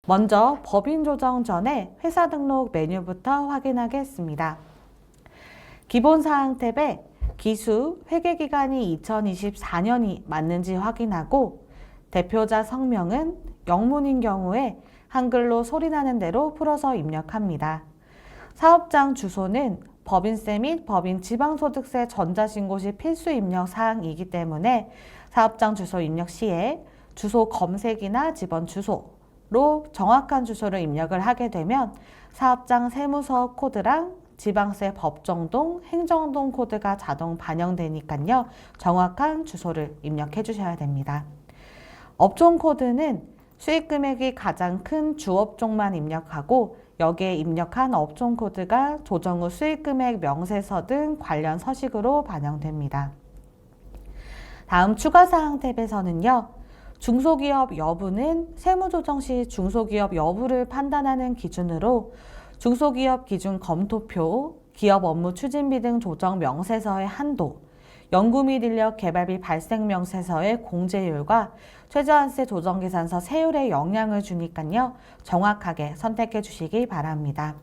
먼저 법인 조정 전에 회사 등록 메뉴부터 확인하겠습니다. 기본사항 탭에 기수 회계기간이 2024년이 맞는지 확인하고 대표자 성명은 영문인 경우에 한글로 소리나는 대로 풀어서 입력합니다. 사업장 주소는 법인세 및 법인 지방소득세 전자신고 시 필수 입력 사항이기 때문에 사업장 주소 입력 시에 주소 검색이나 집원 주소로 정확한 주소를 입력을 하게 되면 사업장 세무서 코드랑 지방세 법정동, 행정동 코드가 자동 반영되니까요. 정확한 주소를 입력해 주셔야 됩니다. 업종 코드는 수익 금액이 가장 큰 주업종만 입력하고 여기에 입력한 업종 코드가 조정 후 수익 금액 명세서 등 관련 서식으로 반영됩니다. 다음 추가사항 탭에서는요. 중소기업 여부는 세무조정 시 중소기업 여부를 판단하는 기준으로 중소기업 기준 검토표, 기업 업무 추진비 등 조정 명세서의 한도, 연구 및 인력 개발비 발생 명세서의 공제율과 최저한세 조정계산서 세율에 영향을 주니까요. 정확하게 선택해 주시기 바랍니다.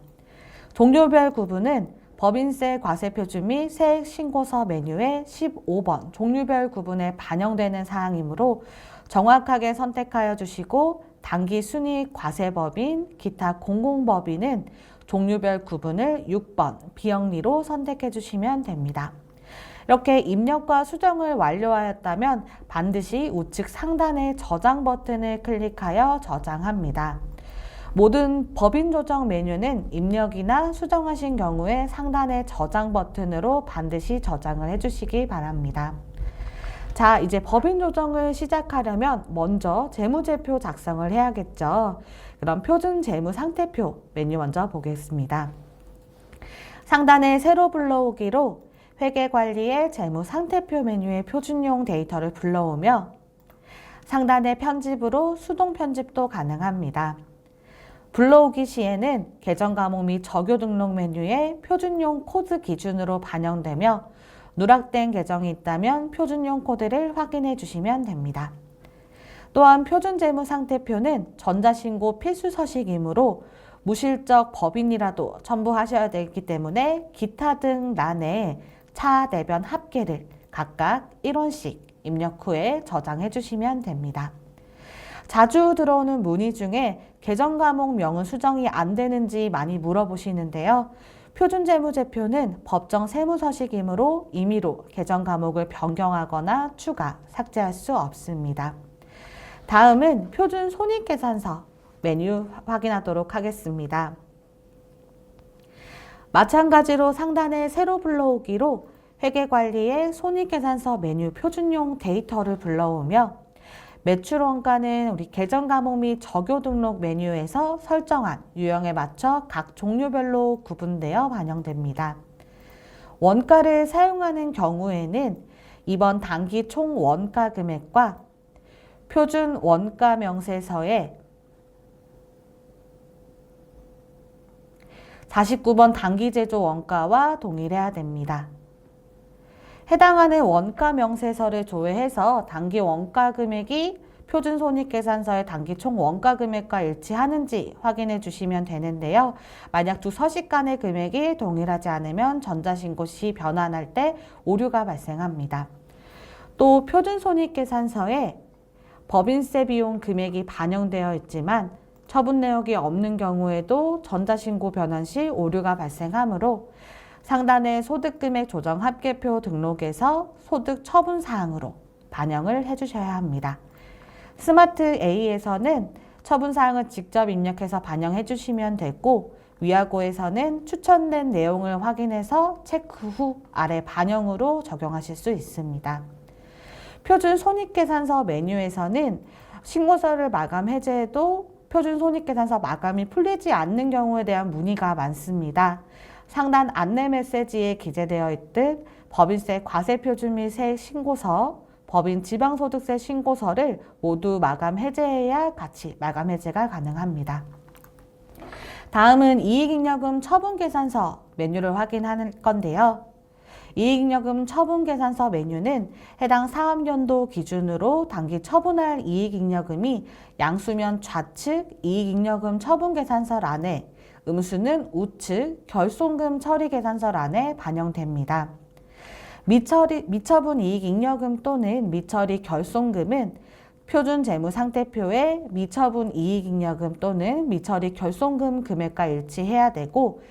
종류별 구분은 법인세 과세표준 및 세액신고서 메뉴의 15번 종류별 구분에 반영되는 사항이므로 정확하게 선택하여 주시고 단기 순이익 과세법인, 기타 공공법인은 종류별 구분을 6번 비영리로 선택해 주시면 됩니다. 이렇게 입력과 수정을 완료하였다면 반드시 우측 상단의 저장 버튼을 클릭하여 저장합니다. 모든 법인 조정 메뉴는 입력이나 수정하신 경우에 상단의 저장 버튼으로 반드시 저장을 해주시기 바랍니다. 자, 이제 법인 조정을 시작하려면 먼저 재무제표 작성을 해야겠죠. 그럼 표준 재무 상태표 메뉴 먼저 보겠습니다. 상단에 세로 불러오기로 회계관리의 재무 상태표 메뉴의 표준용 데이터를 불러오며 상단의 편집으로 수동 편집도 가능합니다. 불러오기 시에는 계정 과목 및 적요 등록 메뉴의 표준용 코드 기준으로 반영되며 누락된 계정이 있다면 표준용 코드를 확인해 주시면 됩니다. 또한 표준 재무 상태표는 전자신고 필수 서식이므로 무실적 법인이라도 첨부하셔야 되기 때문에 기타 등 란에 차, 대변 합계를 각각 1원씩 입력 후에 저장해 주시면 됩니다. 자주 들어오는 문의 중에 계정 과목 명은 수정이 안 되는지 많이 물어보시는데요. 표준재무제표는 법정 세무서식이므로 임의로 계정 과목을 변경하거나 추가, 삭제할 수 없습니다. 다음은 표준 손익계산서 메뉴 확인하도록 하겠습니다. 마찬가지로 상단에 세로 불러오기로 회계관리의 손익계산서 메뉴 표준용 데이터를 불러오며 매출 원가는 우리 계정 과목 및 적요 등록 메뉴에서 설정한 유형에 맞춰 각 종류별로 구분되어 반영됩니다. 원가를 사용하는 경우에는 이번 단기 총 원가 금액과 표준 원가 명세서에 49번 단기 제조 원가와 동일해야 됩니다. 해당하는 원가 명세서를 조회해서 단기 원가 금액이 표준 손익계산서의 단기 총 원가 금액과 일치하는지 확인해 주시면 되는데요. 만약 두 서식 간의 금액이 동일하지 않으면 전자신고 시 변환할 때 오류가 발생합니다. 또 표준 손익계산서에 법인세 비용 금액이 반영되어 있지만 처분 내역이 없는 경우에도 전자신고 변환 시 오류가 발생하므로 상단의 소득금액 조정 합계표 등록에서 소득 처분 사항으로 반영을 해주셔야 합니다. 스마트 A에서는 처분 사항을 직접 입력해서 반영해 주시면 되고 위아고에서는 추천된 내용을 확인해서 체크 후 아래 반영으로 적용하실 수 있습니다. 표준 손익계산서 메뉴에서는 신고서를 마감 해제해도 표준 손익계산서 마감이 풀리지 않는 경우에 대한 문의가 많습니다. 상단 안내 메시지에 기재되어 있듯 법인세 과세표준 및 세액 신고서, 법인 지방소득세 신고서를 모두 마감 해제해야 같이 마감 해제가 가능합니다. 다음은 이익잉여금 처분계산서 메뉴를 확인할 건데요. 이익잉여금 처분계산서 메뉴는 해당 사업연도 기준으로 당기 처분할 이익잉여금이 양수면 좌측 이익잉여금 처분계산서란에, 음수는 우측 결손금 처리계산서란에 반영됩니다. 미처분 이익잉여금 또는 미처리 결손금은 표준재무상태표에 미처분 이익잉여금 또는 미처리 결손금 금액과 일치해야 되고,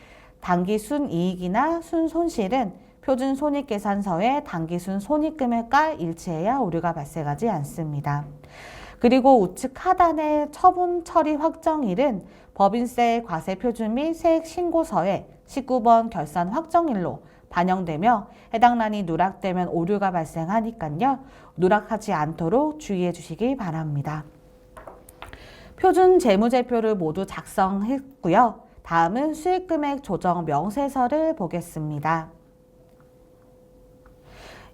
당기순 이익이나 순손실은 표준손익계산서의 당기순 손익금액과 일치해야 오류가 발생하지 않습니다. 그리고 우측 하단의 처분 처리 확정일은 법인세 과세표준 및 세액신고서에 19번 결산 확정일로 반영되며 해당 란이 누락되면 오류가 발생하니까요. 누락하지 않도록 주의해 주시기 바랍니다. 표준 재무제표를 모두 작성했고요. 다음은 수익금액 조정 명세서를 보겠습니다.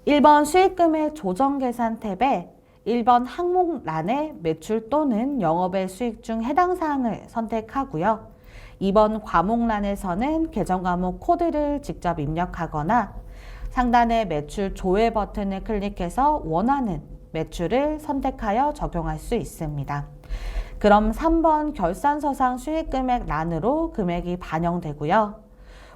1번 수익금액 조정계산 탭에 1번 항목란에 매출 또는 영업외 수익 중 해당 사항을 선택하고요. 2번 과목란에서는 계정과목 코드를 직접 입력하거나 상단의 매출 조회 버튼을 클릭해서 원하는 매출을 선택하여 적용할 수 있습니다. 그럼 3번 결산서상 수익금액 란으로 금액이 반영되고요.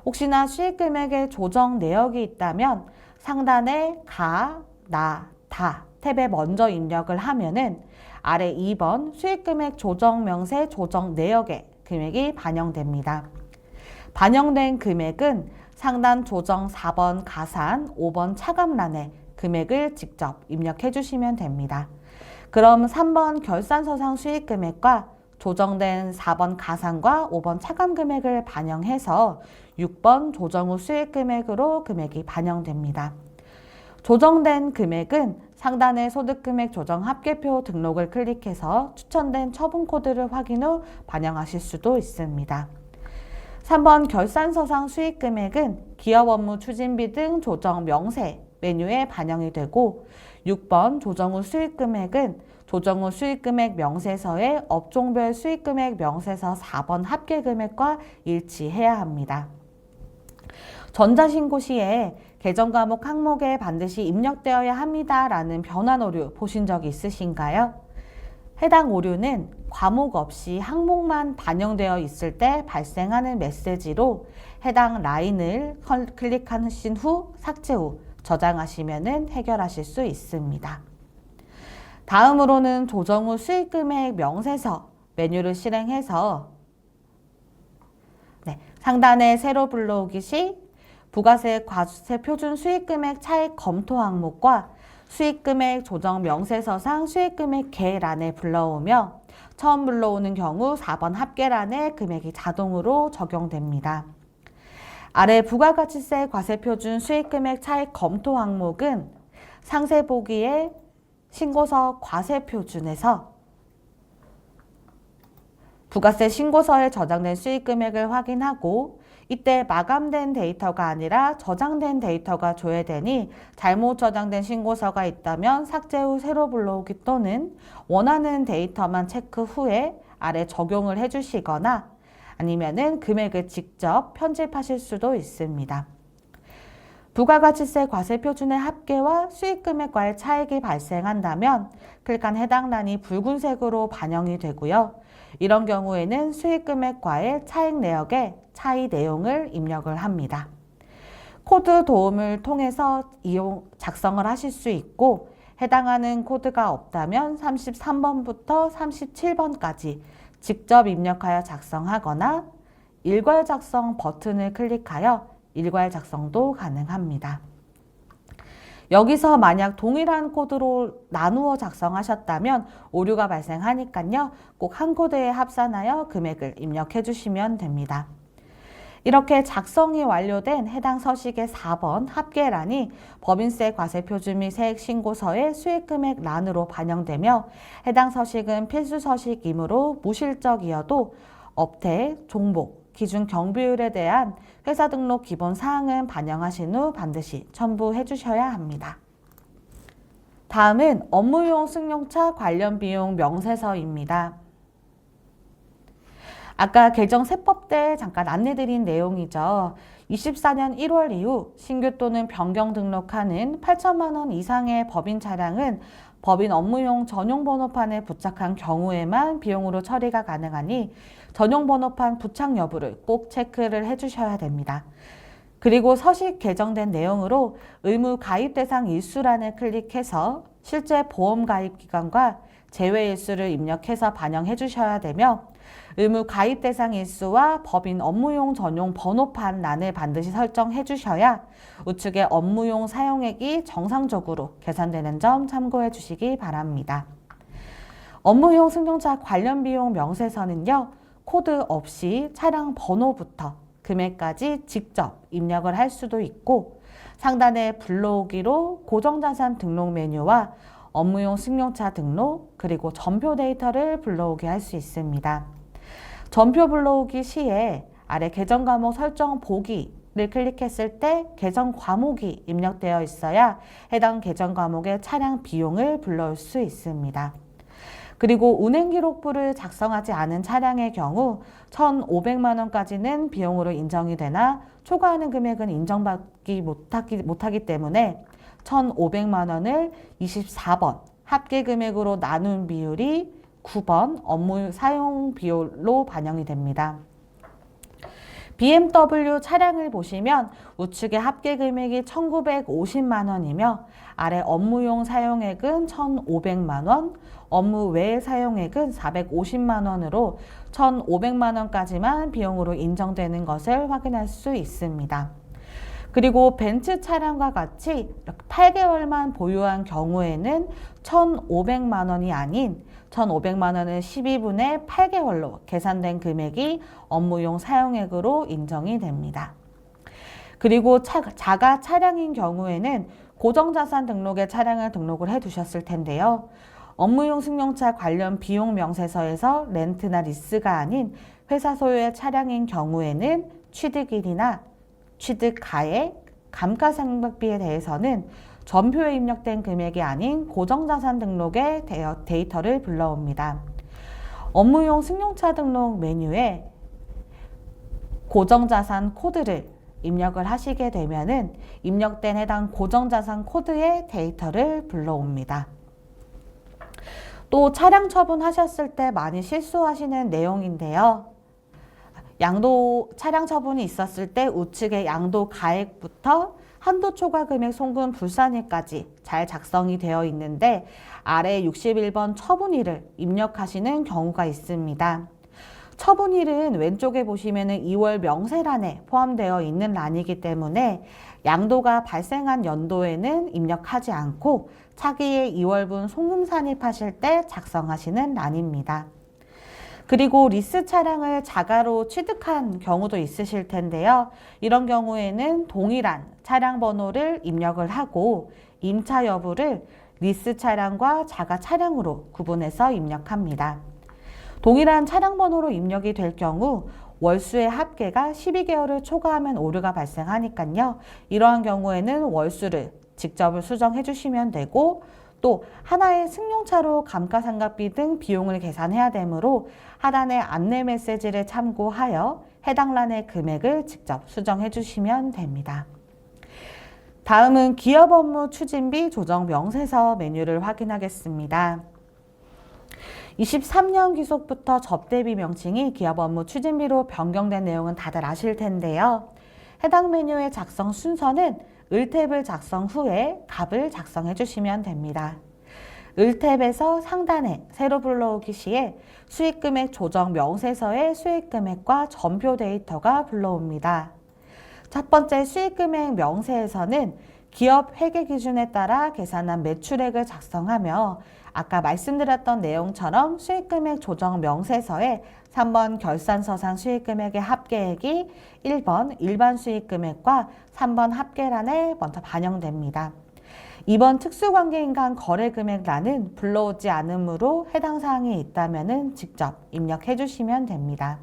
혹시나 수익금액의 조정 내역이 있다면 상단에 가, 나, 다 탭에 먼저 입력을 하면은 아래 2번 수익금액 조정 명세 조정 내역에 금액이 반영됩니다. 반영된 금액은 상단 조정 4번 가산, 5번 차감란에 금액을 직접 입력해 주시면 됩니다. 그럼 3번 결산서상 수익금액과 조정된 4번 가산과 5번 차감금액을 반영해서 6번 조정 후 수익금액으로 금액이 반영됩니다. 조정된 금액은 상단의 소득금액 조정 합계표 등록을 클릭해서 추천된 처분 코드를 확인 후 반영하실 수도 있습니다. 3번 결산서상 수익금액은 기업 업무 추진비 등 조정 명세 메뉴에 반영이 되고, 6번 조정 후 수익금액은 조정 후 수익금액 명세서의 업종별 수익금액 명세서 4번 합계금액과 일치해야 합니다. 전자신고 시에 계정과목 항목에 반드시 입력되어야 합니다 라는 변환 오류 보신 적 있으신가요? 해당 오류는 과목 없이 항목만 반영되어 있을 때 발생하는 메시지로 해당 라인을 클릭하신 후 삭제 후 저장하시면 해결하실 수 있습니다. 다음으로는 조정 후 수익금액 명세서 메뉴를 실행해서 상단에 세로 불러오기 시 부가세 과세 표준 수익금액 차익 검토 항목과 수익금액 조정 명세서상 수익금액 계란에 불러오며 처음 불러오는 경우 4번 합계란에 금액이 자동으로 적용됩니다. 아래 부가가치세 과세표준 수익금액 차익 검토 항목은 상세 보기에 신고서 과세표준에서 부가세 신고서에 저장된 수익금액을 확인하고, 이때 마감된 데이터가 아니라 저장된 데이터가 조회되니 잘못 저장된 신고서가 있다면 삭제 후 새로 불러오기 또는 원하는 데이터만 체크 후에 아래 적용을 해주시거나 아니면은 금액을 직접 편집하실 수도 있습니다. 부가가치세 과세표준의 합계와 수익금액과의 차익이 발생한다면 클릭한 해당 란이 붉은색으로 반영이 되고요. 이런 경우에는 수익금액과의 차익 내역에 차이 내용을 입력을 합니다. 코드 도움을 통해서 작성을 하실 수 있고, 해당하는 코드가 없다면 33번부터 37번까지 직접 입력하여 작성하거나 일괄 작성 버튼을 클릭하여 일괄 작성도 가능합니다. 여기서 만약 동일한 코드로 나누어 작성하셨다면 오류가 발생하니까요. 꼭 한 코드에 합산하여 금액을 입력해 주시면 됩니다. 이렇게 작성이 완료된 해당 서식의 4번 합계란이 법인세 과세표준 및 세액신고서의 수익금액 란으로 반영되며, 해당 서식은 필수 서식이므로 무실적이어도 업태, 종목, 기준 경비율에 대한 회사 등록 기본 사항은 반영하신 후 반드시 첨부해 주셔야 합니다. 다음은 업무용 승용차 관련 비용 명세서입니다. 아까 개정세법 때 잠깐 안내드린 내용이죠. 24년 1월 이후 신규 또는 변경 등록하는 8천만 원 이상의 법인 차량은 법인 업무용 전용 번호판에 부착한 경우에만 비용으로 처리가 가능하니 전용 번호판 부착 여부를 꼭 체크를 해주셔야 됩니다. 그리고 서식 개정된 내용으로 의무 가입 대상 일수란을 클릭해서 실제 보험 가입 기간과 제외 일수를 입력해서 반영해 주셔야 되며 의무 가입 대상 일수와 법인 업무용 전용 번호판 란을 반드시 설정해 주셔야 우측의 업무용 사용액이 정상적으로 계산되는 점 참고해 주시기 바랍니다. 업무용 승용차 관련 비용 명세서는요, 코드 없이 차량 번호부터 금액까지 직접 입력을 할 수도 있고 상단에 불러오기로 고정자산 등록 메뉴와 업무용 승용차 등록 그리고 전표 데이터를 불러오게 할 수 있습니다. 전표 불러오기 시에 아래 계정 과목 설정 보기를 클릭했을 때 계정 과목이 입력되어 있어야 해당 계정 과목의 차량 비용을 불러올 수 있습니다. 그리고 운행기록부를 작성하지 않은 차량의 경우 1,500만 원까지는 비용으로 인정이 되나 초과하는 금액은 인정받기 못하기 때문에 1,500만 원을 24번 합계 금액으로 나눈 비율이 9번 업무 사용 비율로 반영이 됩니다. BMW 차량을 보시면 우측의 합계 금액이 1,950만 원이며 아래 업무용 사용액은 1,500만 원, 업무 외 사용액은 450만 원으로 1,500만 원까지만 비용으로 인정되는 것을 확인할 수 있습니다. 그리고 벤츠 차량과 같이 8개월만 보유한 경우에는 1,500만 원이 아닌 1,500만 원을 12분의 8개월로 계산된 금액이 업무용 사용액으로 인정이 됩니다. 그리고 자가 차량인 경우에는 고정자산 등록에 차량을 등록을 해 두셨을 텐데요. 업무용 승용차 관련 비용 명세서에서 렌트나 리스가 아닌 회사 소유의 차량인 경우에는 취득일이나 취득 가액, 감가상각비에 대해서는 전표에 입력된 금액이 아닌 고정자산 등록의 데이터를 불러옵니다. 업무용 승용차 등록 메뉴에 고정자산 코드를 입력을 하시게 되면은 입력된 해당 고정자산 코드의 데이터를 불러옵니다. 또 차량 처분하셨을 때 많이 실수하시는 내용인데요. 양도 차량 처분이 있었을 때 우측의 양도 가액부터 한도 초과 금액 송금 불산일까지 잘 작성이 되어 있는데 아래 61번 처분일을 입력하시는 경우가 있습니다. 처분일은 왼쪽에 보시면은 2월 명세란에 포함되어 있는 란이기 때문에 양도가 발생한 연도에는 입력하지 않고 차기의 2월분 송금 산입하실 때 작성하시는 란입니다. 그리고 리스 차량을 자가로 취득한 경우도 있으실 텐데요. 이런 경우에는 동일한 차량 번호를 입력을 하고 임차 여부를 리스 차량과 자가 차량으로 구분해서 입력합니다. 동일한 차량 번호로 입력이 될 경우 월수의 합계가 12개월을 초과하면 오류가 발생하니까요. 이러한 경우에는 월수를 직접 수정해 주시면 되고 또 하나의 승용차로 감가상각비 등 비용을 계산해야 되므로 하단의 안내 메시지를 참고하여 해당 란의 금액을 직접 수정해 주시면 됩니다. 다음은 기업 업무 추진비 조정 명세서 메뉴를 확인하겠습니다. 23년 기속부터 접대비 명칭이 기업 업무 추진비로 변경된 내용은 다들 아실 텐데요. 해당 메뉴의 작성 순서는 을탭을 작성 후에 값을 작성해 주시면 됩니다. 을탭에서 상단에 새로 불러오기 시에 수익금액 조정 명세서의 수익금액과 전표 데이터가 불러옵니다. 첫 번째 수익금액 명세에서는 기업 회계 기준에 따라 계산한 매출액을 작성하며 아까 말씀드렸던 내용처럼 수익금액 조정 명세서에 3번 결산서상 수익금액의 합계액이 1번 일반 수익금액과 3번 합계란에 먼저 반영됩니다. 2번 특수관계인간 거래금액란은 불러오지 않으므로 해당 사항이 있다면 직접 입력해 주시면 됩니다.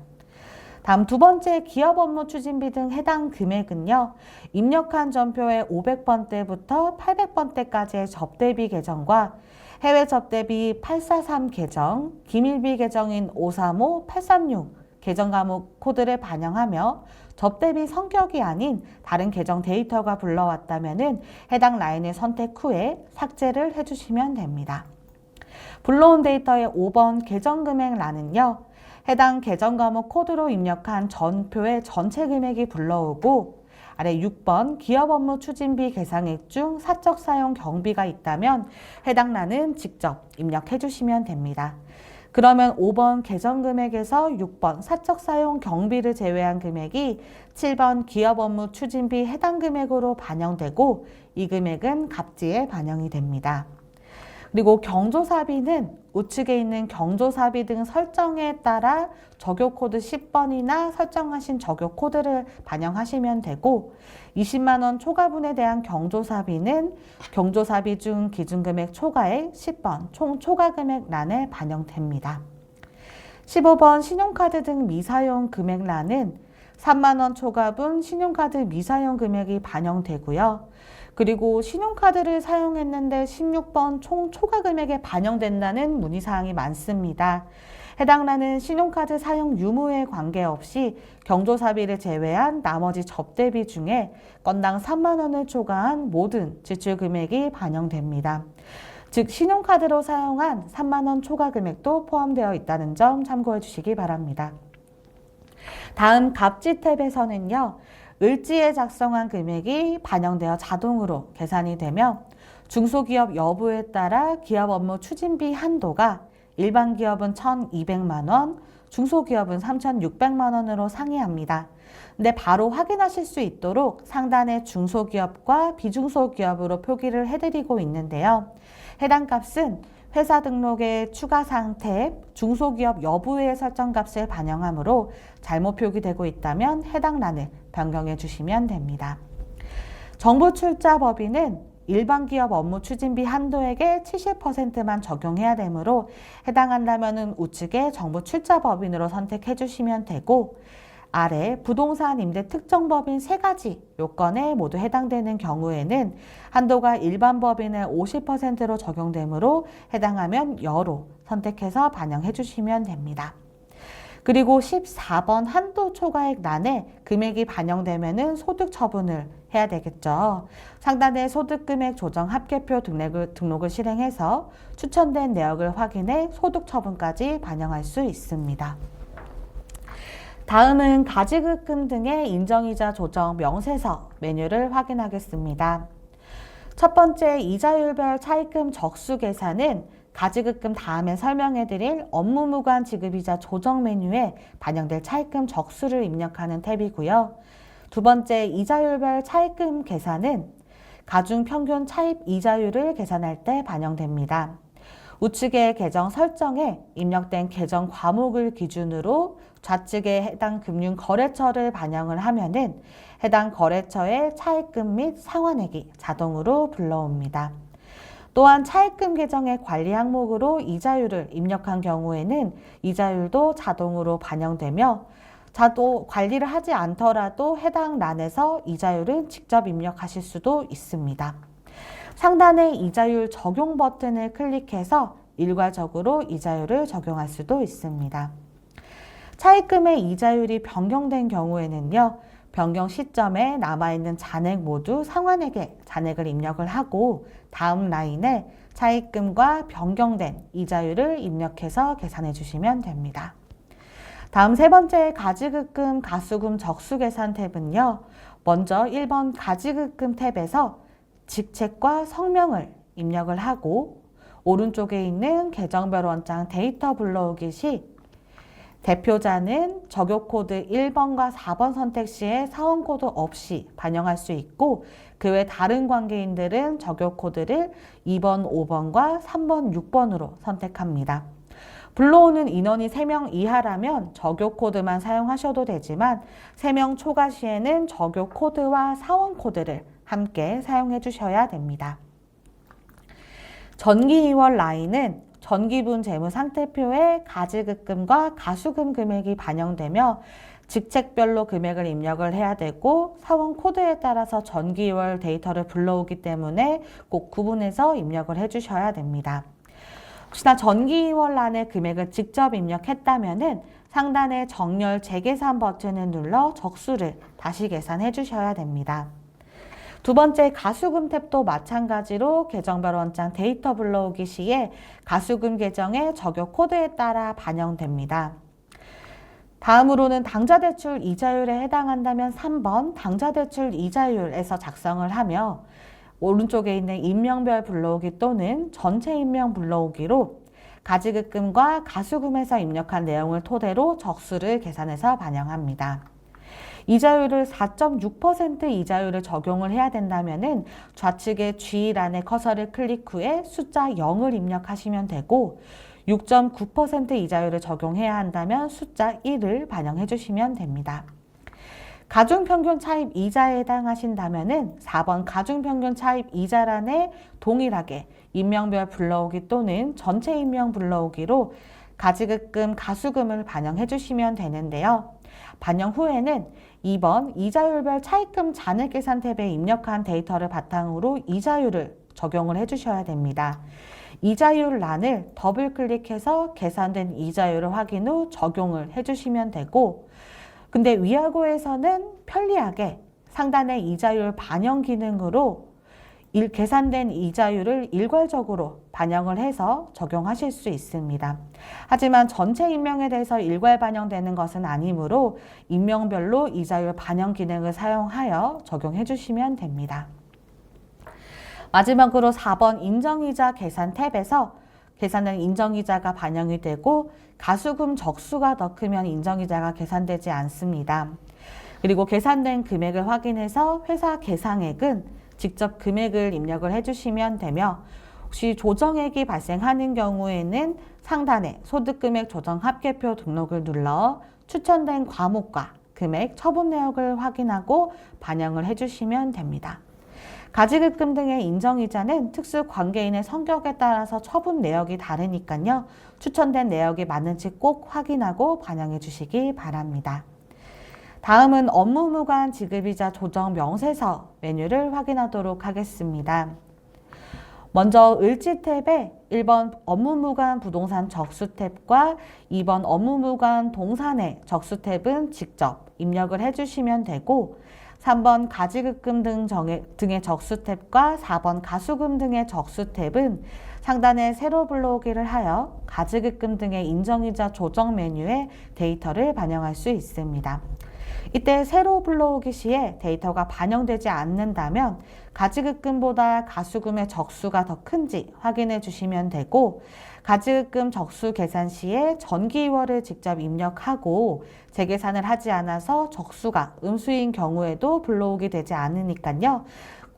다음 두 번째 기업 업무 추진비 등 해당 금액은요. 입력한 전표의 500번대부터 800번대까지의 접대비 계정과 해외 접대비 843 계정, 기밀비 계정인 535, 836 계정 과목 코드를 반영하며 접대비 성격이 아닌 다른 계정 데이터가 불러왔다면 해당 라인을 선택 후에 삭제를 해주시면 됩니다. 불러온 데이터의 5번 계정 금액란은요. 해당 계정 과목 코드로 입력한 전표의 전체 금액이 불러오고 아래 6번 기업 업무 추진비 계상액 중 사적 사용 경비가 있다면 해당 란은 직접 입력해 주시면 됩니다. 그러면 5번 계정 금액에서 6번 사적 사용 경비를 제외한 금액이 7번 기업 업무 추진비 해당 금액으로 반영되고 이 금액은 갑지에 반영이 됩니다. 그리고 경조사비는 우측에 있는 경조사비 등 설정에 따라 적용코드 10번이나 설정하신 적용코드를 반영하시면 되고 20만 원 초과분에 대한 경조사비는 경조사비 중 기준금액 초과액 10번 총 초과금액란에 반영됩니다. 15번 신용카드 등 미사용 금액란은 3만 원 초과분 신용카드 미사용 금액이 반영되고요. 그리고 신용카드를 사용했는데 16번 총 초과금액에 반영된다는 문의사항이 많습니다. 해당 란은 신용카드 사용 유무에 관계없이 경조사비를 제외한 나머지 접대비 중에 건당 3만 원을 초과한 모든 지출금액이 반영됩니다. 즉 신용카드로 사용한 3만 원 초과금액도 포함되어 있다는 점 참고해 주시기 바랍니다. 다음 갑지 탭에서는요. 을지에 작성한 금액이 반영되어 자동으로 계산이 되며 중소기업 여부에 따라 기업 업무 추진비 한도가 일반 기업은 1,200만 원, 중소기업은 3,600만 원으로 상이합니다. 근데 바로 확인하실 수 있도록 상단에 중소기업과 비중소기업으로 표기를 해드리고 있는데요. 해당 값은 회사 등록의 추가사항 탭 중소기업 여부의 설정 값을 반영하므로 잘못 표기되고 있다면 해당 란을 변경해 주시면 됩니다. 정부 출자 법인은 일반 기업 업무 추진비 한도액의 70%만 적용해야 되므로 해당한다면 우측에 정부 출자 법인으로 선택해 주시면 되고 아래 부동산 임대 특정 법인 3가지 요건에 모두 해당되는 경우에는 한도가 일반 법인의 50%로 적용되므로 해당하면 여로 선택해서 반영해 주시면 됩니다. 그리고 14번 한도 초과액 란에 금액이 반영되면 소득 처분을 해야 되겠죠. 상단의 소득금액 조정 합계표 등록을 실행해서 추천된 내역을 확인해 소득 처분까지 반영할 수 있습니다. 다음은 가지급금 등의 인정이자 조정 명세서 메뉴를 확인하겠습니다. 첫 번째 이자율별 차입금 적수 계산은 가지급금 다음에 설명해드릴 업무무관 지급이자 조정 메뉴에 반영될 차입금 적수를 입력하는 탭이고요. 두 번째 이자율별 차입금 계산은 가중 평균 차입 이자율을 계산할 때 반영됩니다. 우측의 계정 설정에 입력된 계정 과목을 기준으로 좌측에 해당 금융 거래처를 반영을 하면은 해당 거래처의 차입금 및 상환액이 자동으로 불러옵니다. 또한 차입금 계정의 관리 항목으로 이자율을 입력한 경우에는 이자율도 자동으로 반영되며 관리를 하지 않더라도 해당 란에서 이자율은 직접 입력하실 수도 있습니다. 상단의 이자율 적용 버튼을 클릭해서 일괄적으로 이자율을 적용할 수도 있습니다. 차입금의 이자율이 변경된 경우에는요. 변경 시점에 남아있는 잔액 모두 상환액에 잔액을 입력을 하고 다음 라인에 차입금과 변경된 이자율을 입력해서 계산해 주시면 됩니다. 다음 세 번째 가지급금 가수금 적수 계산 탭은요. 먼저 1번 가지급금 탭에서 직책과 성명을 입력을 하고 오른쪽에 있는 계정별 원장 데이터 불러오기 시 대표자는 적용코드 1번과 4번 선택 시에 사원코드 없이 반영할 수 있고 그 외 다른 관계인들은 적용코드를 2번, 5번과 3번, 6번으로 선택합니다. 불러오는 인원이 3명 이하라면 적용코드만 사용하셔도 되지만 3명 초과 시에는 적용코드와 사원코드를 함께 사용해 주셔야 됩니다. 전기 2월 라인은 전기분 재무상태표에 가지급금과 가수금 금액이 반영되며 직책별로 금액을 입력을 해야 되고 사원 코드에 따라서 전기 2월 데이터를 불러오기 때문에 꼭 구분해서 입력을 해주셔야 됩니다. 혹시나 전기 2월 란에 금액을 직접 입력했다면은 상단의 정렬 재계산 버튼을 눌러 적수를 다시 계산해 주셔야 됩니다. 두 번째 가수금 탭도 마찬가지로 계정별 원장 데이터 불러오기 시에 가수금 계정의 적용 코드에 따라 반영됩니다. 다음으로는 당좌대출 이자율에 해당한다면 3번 당좌대출 이자율에서 작성을 하며 오른쪽에 있는 임명별 불러오기 또는 전체 임명 불러오기로 가지급금과 가수금에서 입력한 내용을 토대로 적수를 계산해서 반영합니다. 이자율을 4.6% 이자율을 적용을 해야 된다면은 좌측의 G란에 커서를 클릭 후에 숫자 0을 입력하시면 되고 6.9% 이자율을 적용해야 한다면 숫자 1을 반영해 주시면 됩니다. 가중평균 차입 이자에 해당하신다면은 4번 가중평균 차입 이자란에 동일하게 임명별 불러오기 또는 전체 임명 불러오기로 가지급금, 가수금을 반영해 주시면 되는데요. 반영 후에는 2번 이자율별 차입금 잔액 계산 탭에 입력한 데이터를 바탕으로 이자율을 적용을 해주셔야 됩니다. 이자율 란을 더블 클릭해서 계산된 이자율을 확인 후 적용을 해주시면 되고 근데 위아고에서는 편리하게 상단의 이자율 반영 기능으로 계산된 이자율을 일괄적으로 반영을 해서 적용하실 수 있습니다. 하지만 전체 임명에 대해서 일괄 반영되는 것은 아니므로 임명별로 이자율 반영 기능을 사용하여 적용해 주시면 됩니다. 마지막으로 4번 인정이자 계산 탭에서 계산된 인정이자가 반영이 되고 가수금 적수가 더 크면 인정이자가 계산되지 않습니다. 그리고 계산된 금액을 확인해서 회사 계상액은 직접 금액을 입력을 해주시면 되며 혹시 조정액이 발생하는 경우에는 상단에 소득금액 조정 합계표 등록을 눌러 추천된 과목과 금액, 처분 내역을 확인하고 반영을 해주시면 됩니다. 가지급금 등의 인정이자는 특수 관계인의 성격에 따라서 처분 내역이 다르니까요. 추천된 내역이 맞는지 꼭 확인하고 반영해 주시기 바랍니다. 다음은 업무무관 지급이자 조정 명세서 메뉴를 확인하도록 하겠습니다. 먼저 을지 탭에 1번 업무무관 부동산 적수 탭과 2번 업무무관 동산의 적수 탭은 직접 입력을 해주시면 되고 3번 가지급금 등의 적수 탭과 4번 가수금 등의 적수 탭은 상단에 세로 불러오기를 하여 가지급금 등의 인정이자 조정 메뉴에 데이터를 반영할 수 있습니다. 이때 세로 불러오기 시에 데이터가 반영되지 않는다면 가지급금보다 가수금의 적수가 더 큰지 확인해 주시면 되고 가지급금 적수 계산 시에 전기월을 직접 입력하고 재계산을 하지 않아서 적수가 음수인 경우에도 불러오게 되지 않으니까요.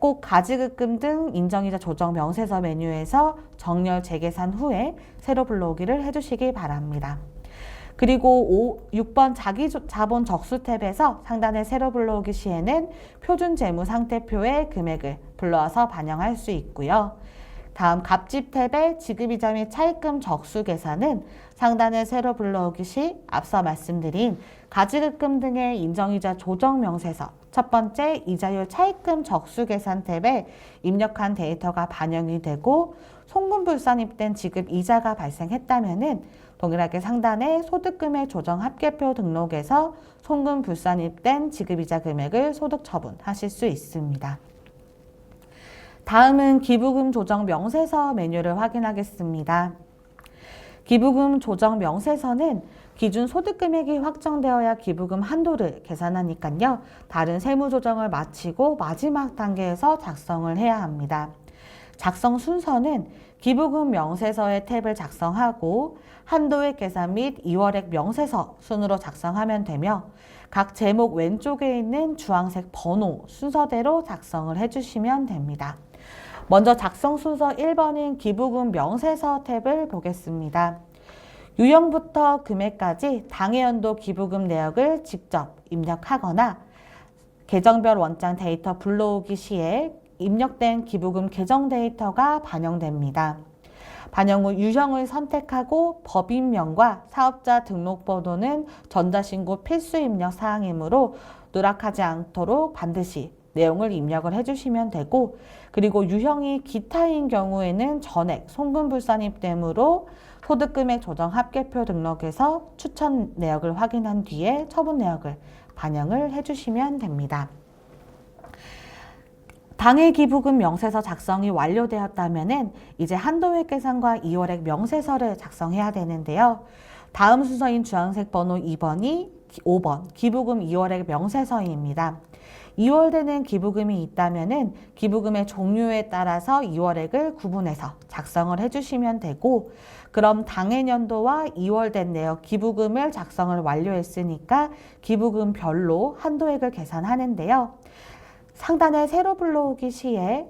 꼭 가지급금 등 인정이자 조정 명세서 메뉴에서 정렬 재계산 후에 세로 불러오기를 해주시기 바랍니다. 그리고 6번 자기자본 적수 탭에서 상단에 세로 불러오기 시에는 표준 재무 상태표의 금액을 불러와서 반영할 수 있고요. 다음 갑집 탭의 지급이자 및 차입금 적수 계산은 상단에 세로 불러오기 시 앞서 말씀드린 가지급금 등의 인정이자 조정 명세서 첫 번째 이자율 차입금 적수 계산 탭에 입력한 데이터가 반영이 되고 송금불산 입된 지급 이자가 발생했다면은 동일하게 상단에 소득금액 조정 합계표 등록에서 송금 불산입된 지급이자 금액을 소득 처분하실 수 있습니다. 다음은 기부금 조정 명세서 메뉴를 확인하겠습니다. 기부금 조정 명세서는 기준 소득금액이 확정되어야 기부금 한도를 계산하니까요. 다른 세무 조정을 마치고 마지막 단계에서 작성을 해야 합니다. 작성 순서는 기부금 명세서의 탭을 작성하고 한도액 계산 및 2월액 명세서 순으로 작성하면 되며 각 제목 왼쪽에 있는 주황색 번호 순서대로 작성을 해주시면 됩니다. 먼저 작성 순서 1번인 기부금 명세서 탭을 보겠습니다. 유형부터 금액까지 당해연도 기부금 내역을 직접 입력하거나 계정별 원장 데이터 불러오기 시에 입력된 기부금 계정 데이터가 반영됩니다. 반영 후 유형을 선택하고 법인명과 사업자 등록번호는 전자신고 필수 입력 사항이므로 누락하지 않도록 반드시 내용을 입력을 해주시면 되고 그리고 유형이 기타인 경우에는 전액 송금불산입되므로 소득금액 조정 합계표 등록에서 추천 내역을 확인한 뒤에 처분 내역을 반영을 해주시면 됩니다. 당해 기부금 명세서 작성이 완료되었다면 이제 한도액 계산과 2월액 명세서를 작성해야 되는데요. 다음 순서인 주황색 번호 2번이 5번 기부금 2월액 명세서입니다. 2월되는 기부금이 있다면 기부금의 종류에 따라서 2월액을 구분해서 작성을 해주시면 되고, 그럼 당해년도와 2월된 내역 기부금을 작성을 완료했으니까 기부금별로 한도액을 계산하는데요. 상단에 세로 불러오기 시에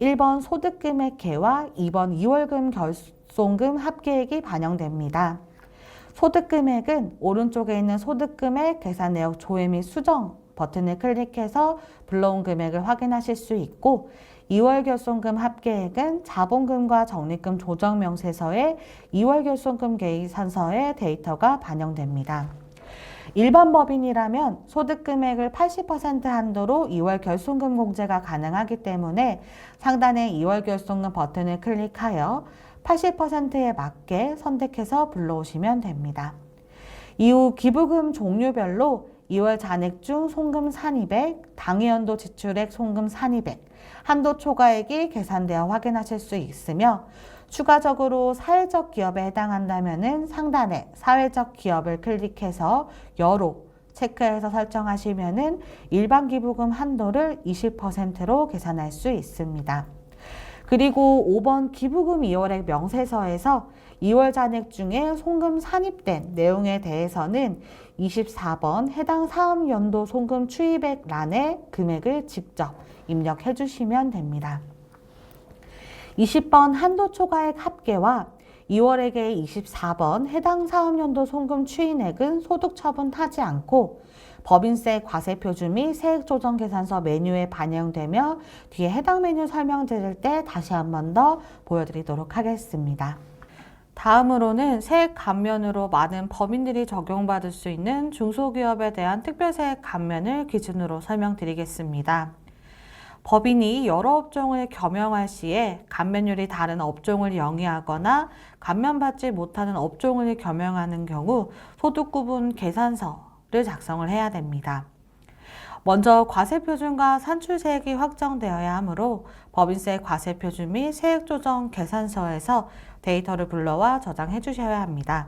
1번 소득금액계와 2번 2월금 결손금 합계액이 반영됩니다. 소득금액은 오른쪽에 있는 소득금액 계산 내역 조회 및 수정 버튼을 클릭해서 불러온 금액을 확인하실 수 있고, 2월 결손금 합계액은 자본금과 적립금 조정명세서에 2월 결손금 계산서에 데이터가 반영됩니다. 일반 법인이라면 소득금액을 80% 한도로 2월 결손금 공제가 가능하기 때문에 상단의 2월 결손금 버튼을 클릭하여 80%에 맞게 선택해서 불러오시면 됩니다. 이후 기부금 종류별로 2월 잔액 중 송금 산입액, 당해연도 지출액 송금 산입액, 한도 초과액이 계산되어 확인하실 수 있으며, 추가적으로 사회적 기업에 해당한다면 상단에 사회적 기업을 클릭해서 여로 체크해서 설정하시면 일반 기부금 한도를 20%로 계산할 수 있습니다. 그리고 5번 기부금 2월액 명세서에서 2월 잔액 중에 송금 산입된 내용에 대해서는 24번 해당 사업연도 송금 추입액 란에 금액을 직접 입력해 주시면 됩니다. 20번 한도 초과액 합계와 2월액의 24번 해당 사업연도 송금 추인액은 소득 처분하지 않고 법인세 과세표준 및 세액조정계산서 메뉴에 반영되며 뒤에 해당 메뉴 설명드릴 때 다시 한 번 더 보여드리도록 하겠습니다. 다음으로는 세액 감면으로 많은 법인들이 적용받을 수 있는 중소기업에 대한 특별세액 감면을 기준으로 설명드리겠습니다. 법인이 여러 업종을 겸용할 시에 감면율이 다른 업종을 영위하거나 감면받지 못하는 업종을 겸용하는 경우 소득구분 계산서를 작성을 해야 됩니다. 먼저 과세표준과 산출세액이 확정되어야 하므로 법인세 과세표준 및 세액조정 계산서에서 데이터를 불러와 저장해 주셔야 합니다.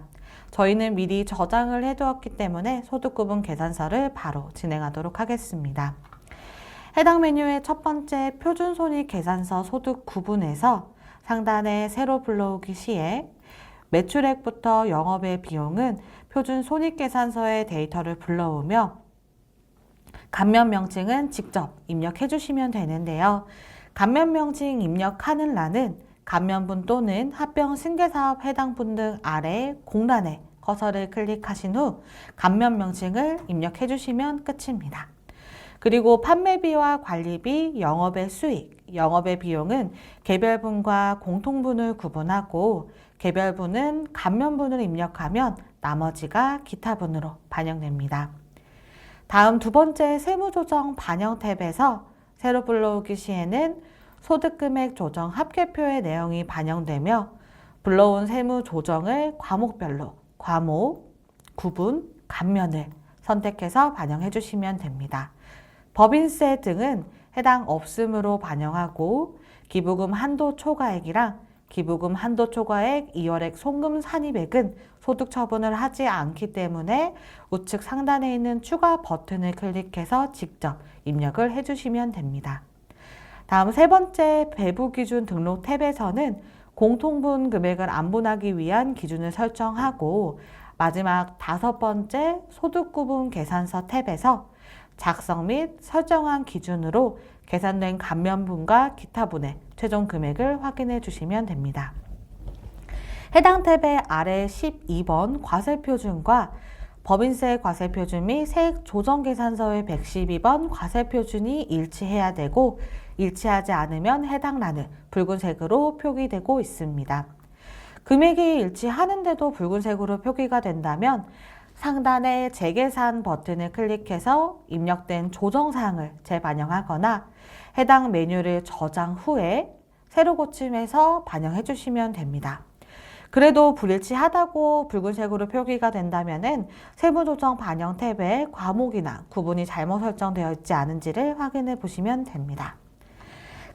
저희는 미리 저장을 해두었기 때문에 소득구분 계산서를 바로 진행하도록 하겠습니다. 해당 메뉴의 첫 번째 표준손익 계산서 소득 구분에서 상단에 세로 불러오기 시에 매출액부터 영업의 비용은 표준손익계산서의 데이터를 불러오며 감면 명칭은 직접 입력해 주시면 되는데요. 감면 명칭 입력하는 란은 감면분 또는 합병 승계사업 해당 분 등 아래 공란에 커서를 클릭하신 후 감면 명칭을 입력해 주시면 끝입니다. 그리고 판매비와 관리비, 영업의 수익, 영업의 비용은 개별분과 공통분을 구분하고 개별분은 감면분을 입력하면 나머지가 기타분으로 반영됩니다. 다음 두 번째 세무조정 반영 탭에서 새로 불러오기 시에는 소득금액 조정 합계표의 내용이 반영되며 불러온 세무조정을 과목별로 과목, 구분, 감면을 선택해서 반영해 주시면 됩니다. 법인세 등은 해당 없음으로 반영하고 기부금 한도 초과액이랑 기부금 한도 초과액 2월액 송금 산입액은 소득 처분을 하지 않기 때문에 우측 상단에 있는 추가 버튼을 클릭해서 직접 입력을 해주시면 됩니다. 다음 세 번째 배부 기준 등록 탭에서는 공통분 금액을 안분하기 위한 기준을 설정하고 마지막 다섯 번째 소득구분 계산서 탭에서 작성 및 설정한 기준으로 계산된 감면분과 기타분의 최종 금액을 확인해 주시면 됩니다. 해당 탭의 아래 12번 과세표준과 법인세 과세표준 및 세액조정계산서의 112번 과세표준이 일치해야 되고 일치하지 않으면 해당 란은 붉은색으로 표기되고 있습니다. 금액이 일치하는데도 붉은색으로 표기가 된다면 상단의 재계산 버튼을 클릭해서 입력된 조정사항을 재반영하거나 해당 메뉴를 저장 후에 새로 고침해서 반영해 주시면 됩니다. 그래도 불일치하다고 붉은색으로 표기가 된다면은 세무조정 반영 탭에 과목이나 구분이 잘못 설정되어 있지 않은지를 확인해 보시면 됩니다.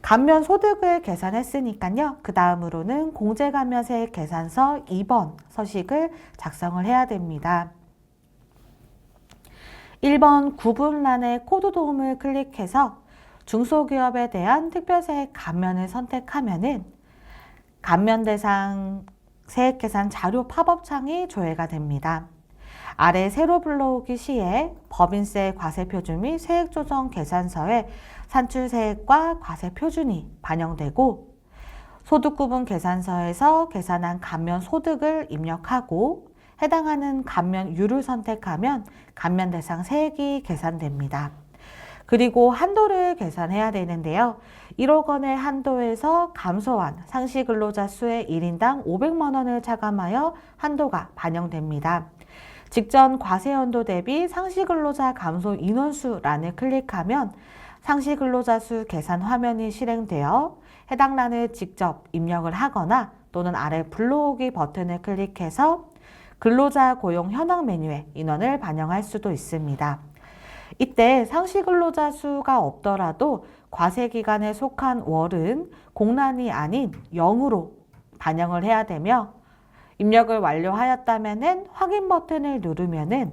감면 소득을 계산했으니까요. 그 다음으로는 공제감면세액 계산서 2번 서식을 작성을 해야 됩니다. 1번 구분란의 코드 도움을 클릭해서 중소기업에 대한 특별세액 감면을 선택하면은 감면 대상 세액계산 자료 팝업 창이 조회가 됩니다. 아래 세로 불러오기 시에 법인세 과세표준 및 세액조정 계산서에 산출세액과 과세표준이 반영되고 소득구분 계산서에서 계산한 감면 소득을 입력하고 해당하는 감면율을 선택하면 감면 대상 세액이 계산됩니다. 그리고 한도를 계산해야 되는데요. 1억 원의 한도에서 감소한 상시근로자 수의 1인당 500만 원을 차감하여 한도가 반영됩니다. 직전 과세연도 대비 상시근로자 감소 인원수란을 클릭하면 상시근로자 수 계산 화면이 실행되어 해당 란을 직접 입력을 하거나 또는 아래 불러오기 버튼을 클릭해서 근로자 고용 현황 메뉴에 인원을 반영할 수도 있습니다. 이때 상시근로자 수가 없더라도 과세기간에 속한 월은 공란이 아닌 0으로 반영을 해야 되며 입력을 완료하였다면 확인 버튼을 누르면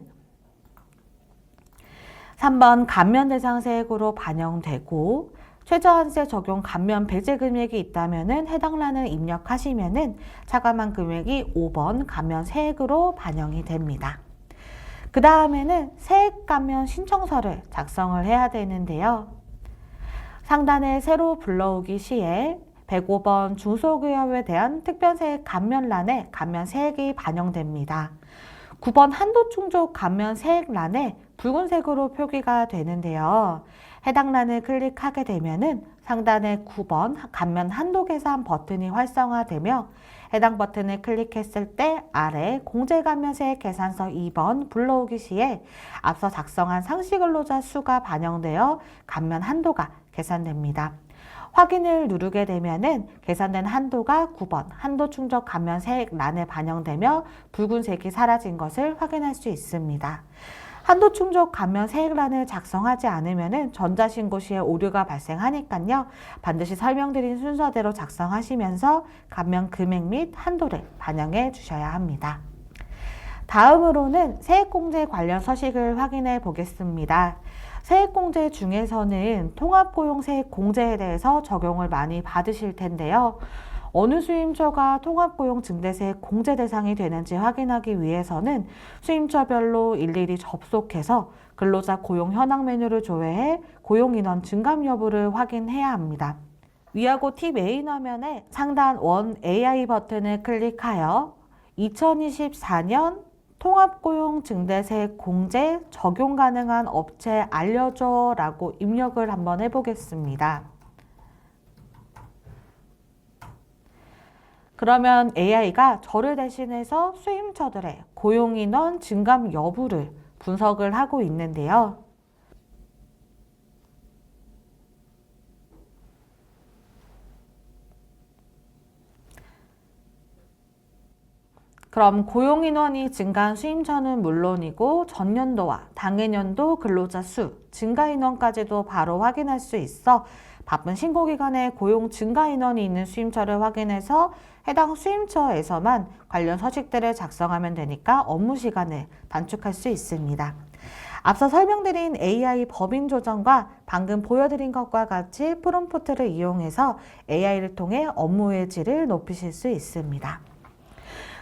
3번 감면 대상 세액으로 반영되고 최저한세 적용 감면 배제 금액이 있다면 해당 란을 입력하시면 차감한 금액이 5번 감면 세액으로 반영이 됩니다. 그 다음에는 세액 감면 신청서를 작성을 해야 되는데요. 상단에 세로 불러오기 시에 105번 중소기업에 대한 특별세액 감면란에 감면세액이 반영됩니다. 9번 한도충족 감면세액란에 붉은색으로 표기가 되는데요. 해당 란을 클릭하게 되면은 상단에 9번 감면 한도 계산 버튼이 활성화되며 해당 버튼을 클릭했을 때 아래 공제감면세액 계산서 2번 불러오기 시에 앞서 작성한 상시근로자 수가 반영되어 감면 한도가 계산됩니다. 확인을 누르게 되면은 계산된 한도가 9번 한도 충족 감면세액 란에 반영되며 붉은색이 사라진 것을 확인할 수 있습니다. 한도 충족 감면 세액란을 작성하지 않으면 전자신고 시에 오류가 발생하니까요. 반드시 설명드린 순서대로 작성하시면서 감면 금액 및 한도를 반영해 주셔야 합니다. 다음으로는 세액공제 관련 서식을 확인해 보겠습니다. 세액공제 중에서는 통합고용세액공제에 대해서 적용을 많이 받으실 텐데요. 어느 수임처가 통합고용증대세액 공제 대상이 되는지 확인하기 위해서는 수임처별로 일일이 접속해서 근로자 고용 현황 메뉴를 조회해 고용인원 증감 여부를 확인해야 합니다. 위하고 팁 메인 화면에 상단 원 AI 버튼을 클릭하여 2024년 통합고용증대세액 공제 적용 가능한 업체 알려줘 라고 입력을 한번 해보겠습니다. 그러면 AI가 저를 대신해서 수임처들의 고용인원 증감 여부를 분석을 하고 있는데요. 그럼 고용인원이 증가한 수임처는 물론이고 전년도와 당해년도 근로자 수, 증가인원까지도 바로 확인할 수 있어 바쁜 신고기간에 고용 증가인원이 있는 수임처를 확인해서 해당 수임처에서만 관련 서식들을 작성하면 되니까 업무 시간을 단축할 수 있습니다. 앞서 설명드린 AI 법인 조정과 방금 보여드린 것과 같이 프롬프트를 이용해서 AI를 통해 업무의 질을 높이실 수 있습니다.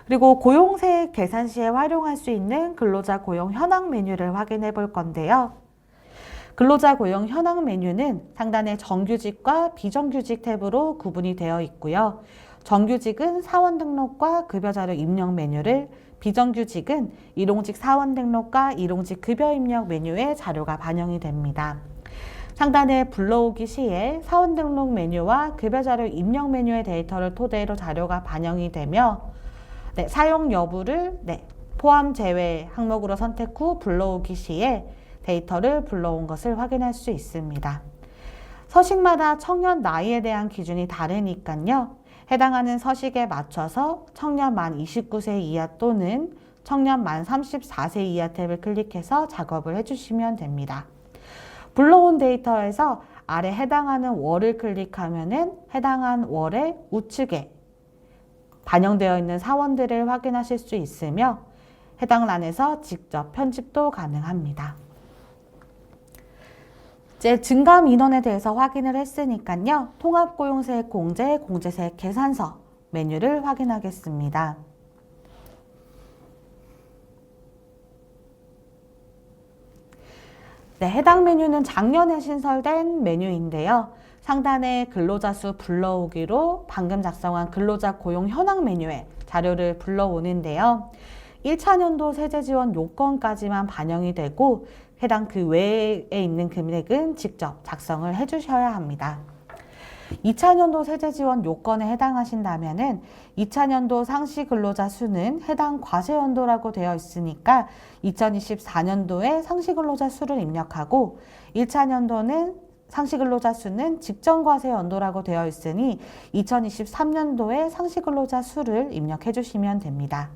그리고 고용세액 계산 시에 활용할 수 있는 근로자 고용 현황 메뉴를 확인해 볼 건데요. 근로자 고용 현황 메뉴는 상단에 정규직과 비정규직 탭으로 구분이 되어 있고요. 정규직은 사원 등록과 급여자료 입력 메뉴를, 비정규직은 일용직 사원 등록과 일용직 급여 입력 메뉴에 자료가 반영이 됩니다. 상단에 불러오기 시에 사원 등록 메뉴와 급여자료 입력 메뉴의 데이터를 토대로 자료가 반영이 되며 사용 여부를 포함 제외 항목으로 선택 후 불러오기 시에 데이터를 불러온 것을 확인할 수 있습니다. 서식마다 청년 나이에 대한 기준이 다르니까요. 해당하는 서식에 맞춰서 청년 만 29세 이하 또는 청년 만 34세 이하 탭을 클릭해서 작업을 해주시면 됩니다. 불러온 데이터에서 아래 해당하는 월을 클릭하면은 해당한 월의 우측에 반영되어 있는 사원들을 확인하실 수 있으며 해당 란에서 직접 편집도 가능합니다. 이제 증감 인원에 대해서 확인을 했으니까요. 통합고용세액 공제, 공제세액 계산서 메뉴를 확인하겠습니다. 네, 해당 메뉴는 작년에 신설된 메뉴인데요. 상단에 근로자 수 불러오기로 방금 작성한 근로자 고용 현황 메뉴에 자료를 불러오는데요. 1차년도 세제 지원 요건까지만 반영이 되고 해당 그 외에 있는 금액은 직접 작성을 해주셔야 합니다. 2차년도 세제 지원 요건에 해당하신다면은 2차년도 상시 근로자 수는 해당 과세연도라고 되어 있으니까 2024년도에 상시 근로자 수를 입력하고 1차년도는 상시 근로자 수는 직전 과세 연도라고 되어 있으니 2023년도에 상시 근로자 수를 입력해 주시면 됩니다.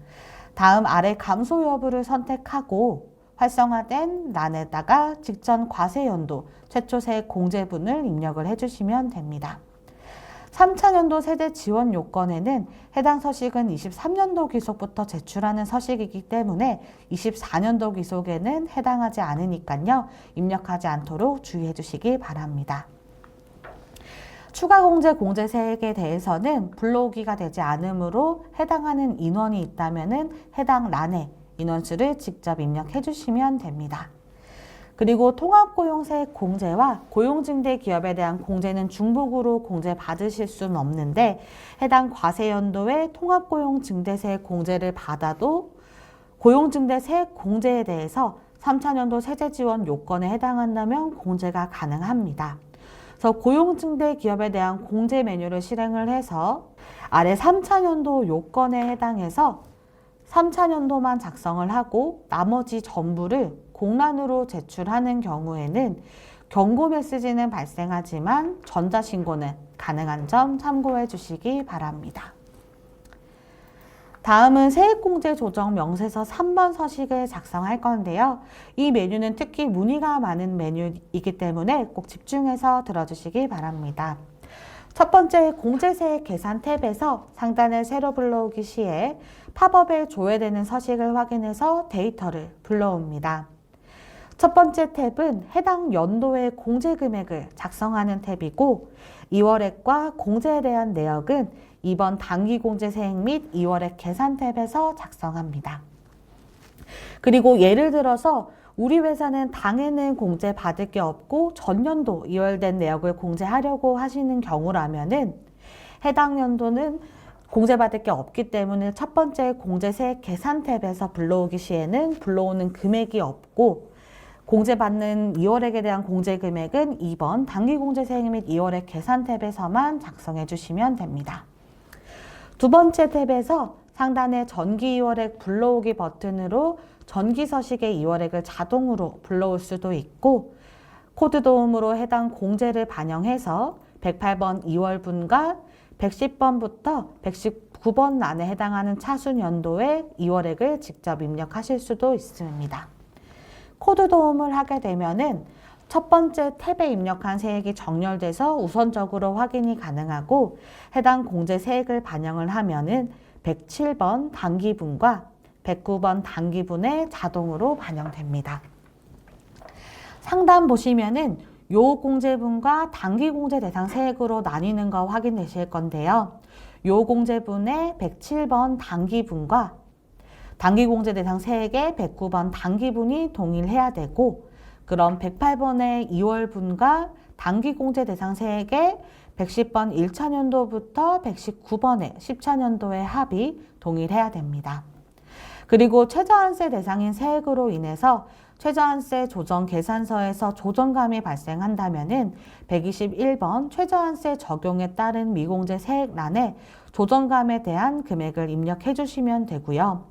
다음 아래 감소 여부를 선택하고 활성화된 란에다가 직전 과세 연도 최초 세액 공제분을 입력을 해 주시면 됩니다. 3차년도 세대 지원 요건에는 해당 서식은 23년도 기속부터 제출하는 서식이기 때문에 24년도 기속에는 해당하지 않으니까요. 입력하지 않도록 주의해 주시기 바랍니다. 추가 공제 공제세액에 대해서는 불러오기가 되지 않으므로 해당하는 인원이 있다면 해당 란에 인원수를 직접 입력해 주시면 됩니다. 그리고 통합고용세액 공제와 고용증대 기업에 대한 공제는 중복으로 공제 받으실 수는 없는데 해당 과세연도에 통합고용증대세액 공제를 받아도 고용증대세액 공제에 대해서 3차년도 세제지원 요건에 해당한다면 공제가 가능합니다. 그래서 고용증대 기업에 대한 공제 메뉴를 실행을 해서 아래 3차년도 요건에 해당해서 3차년도만 작성을 하고 나머지 전부를 공란으로 제출하는 경우에는 경고 메시지는 발생하지만 전자신고는 가능한 점 참고해 주시기 바랍니다. 다음은 세액공제 조정 명세서 3번 서식을 작성할 건데요. 이 메뉴는 특히 문의가 많은 메뉴이기 때문에 꼭 집중해서 들어주시기 바랍니다. 첫 번째 공제세액 계산 탭에서 상단을 세로 불러오기 시에 팝업에 조회되는 서식을 확인해서 데이터를 불러옵니다. 첫 번째 탭은 해당 연도의 공제 금액을 작성하는 탭이고 2월액과 공제에 대한 내역은 이번 단기공제세액 및 2월액 계산 탭에서 작성합니다. 그리고 예를 들어서 우리 회사는 당해는 공제 받을 게 없고 전년도 2월된 내역을 공제하려고 하시는 경우라면은 해당 연도는 공제받을 게 없기 때문에 첫 번째 공제세액 계산 탭에서 불러오기 시에는 불러오는 금액이 없고 공제받는 2월액에 대한 공제 금액은 2번 단기공제세액 및 2월액 계산 탭에서만 작성해 주시면 됩니다. 두 번째 탭에서 상단의 전기 2월액 불러오기 버튼으로 전기 서식의 2월액을 자동으로 불러올 수도 있고 코드 도움으로 해당 공제를 반영해서 108번 2월분과 110번부터 119번 란에 해당하는 차순 연도의 2월액을 직접 입력하실 수도 있습니다. 코드 도움을 하게 되면은 첫 번째 탭에 입력한 세액이 정렬돼서 우선적으로 확인이 가능하고 해당 공제 세액을 반영을 하면은 107번 단기분과 109번 단기분에 자동으로 반영됩니다. 상단 보시면은 요 공제분과 단기공제 대상 세액으로 나뉘는 거 확인되실 건데요. 요 공제분의 107번 단기분과 단기공제 대상 세액의 109번 단기분이 동일해야 되고 그럼 108번의 2월분과 단기공제 대상 세액의 110번 1차년도부터 119번의 10차년도의 합이 동일해야 됩니다. 그리고 최저한세 대상인 세액으로 인해서 최저한세 조정 계산서에서 조정감이 발생한다면은 121번 최저한세 적용에 따른 미공제 세액란에 조정감에 대한 금액을 입력해 주시면 되고요.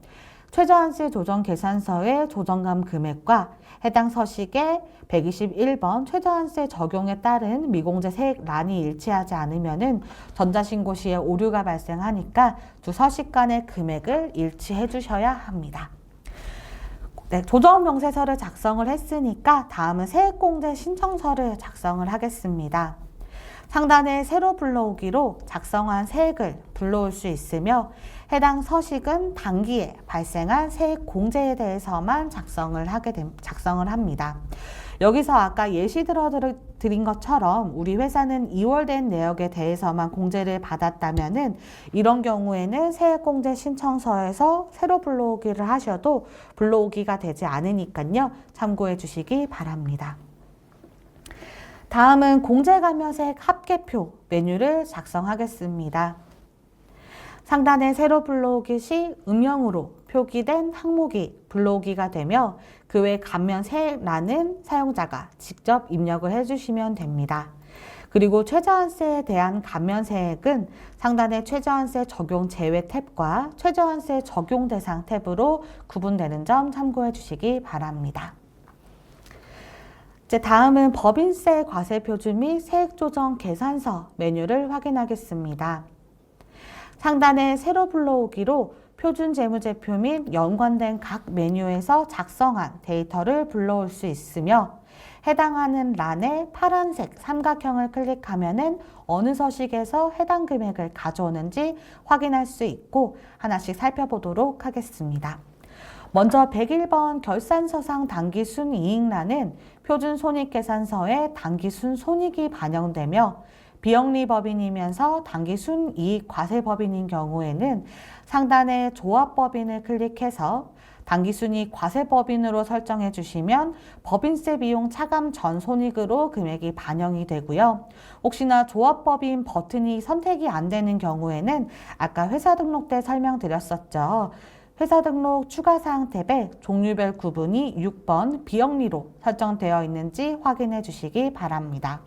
최저한세 조정 계산서의 조정감 금액과 해당 서식의 121번 최저한세 적용에 따른 미공제 세액란이 일치하지 않으면은 전자신고 시에 오류가 발생하니까 두 서식 간의 금액을 일치해 주셔야 합니다. 네, 조정명세서를 작성을 했으니까 다음은 세액공제 신청서를 작성을 하겠습니다. 상단에 세로 불러오기로 작성한 세액을 불러올 수 있으며 해당 서식은 당기에 발생한 세액 공제에 대해서만 작성을 합니다. 여기서 아까 예시 들어드린 것처럼 우리 회사는 2월 된 내역에 대해서만 공제를 받았다면은 이런 경우에는 세액공제 신청서에서 세로 불러오기를 하셔도 불러오기가 되지 않으니까요. 참고해 주시기 바랍니다. 다음은 공제감면세액 합계표 메뉴를 작성하겠습니다. 상단에 세로 불러오기 시 음영으로 표기된 항목이 불러오기가 되며 그 외 감면세액란은 사용자가 직접 입력을 해주시면 됩니다. 그리고 최저한세에 대한 감면세액은 상단의 최저한세 적용 제외 탭과 최저한세 적용 대상 탭으로 구분되는 점 참고해 주시기 바랍니다. 이제 다음은 법인세 과세표준 및 세액조정 계산서 메뉴를 확인하겠습니다. 상단에 세로 불러오기로 표준재무제표 및 연관된 각 메뉴에서 작성한 데이터를 불러올 수 있으며 해당하는 란에 파란색 삼각형을 클릭하면은 어느 서식에서 해당 금액을 가져오는지 확인할 수 있고 하나씩 살펴보도록 하겠습니다. 먼저 101번 결산서상 당기순이익란은 표준손익계산서에 당기순손익이 반영되며 비영리법인이면서 당기순이익 과세법인인 경우에는 상단에 조합법인을 클릭해서 당기순이익 과세법인으로 설정해 주시면 법인세 비용 차감 전 손익으로 금액이 반영이 되고요. 혹시나 조합법인 버튼이 선택이 안 되는 경우에는 아까 회사 등록 때 설명드렸었죠. 회사 등록 추가사항 탭에 종류별 구분이 6번 비영리로 설정되어 있는지 확인해 주시기 바랍니다.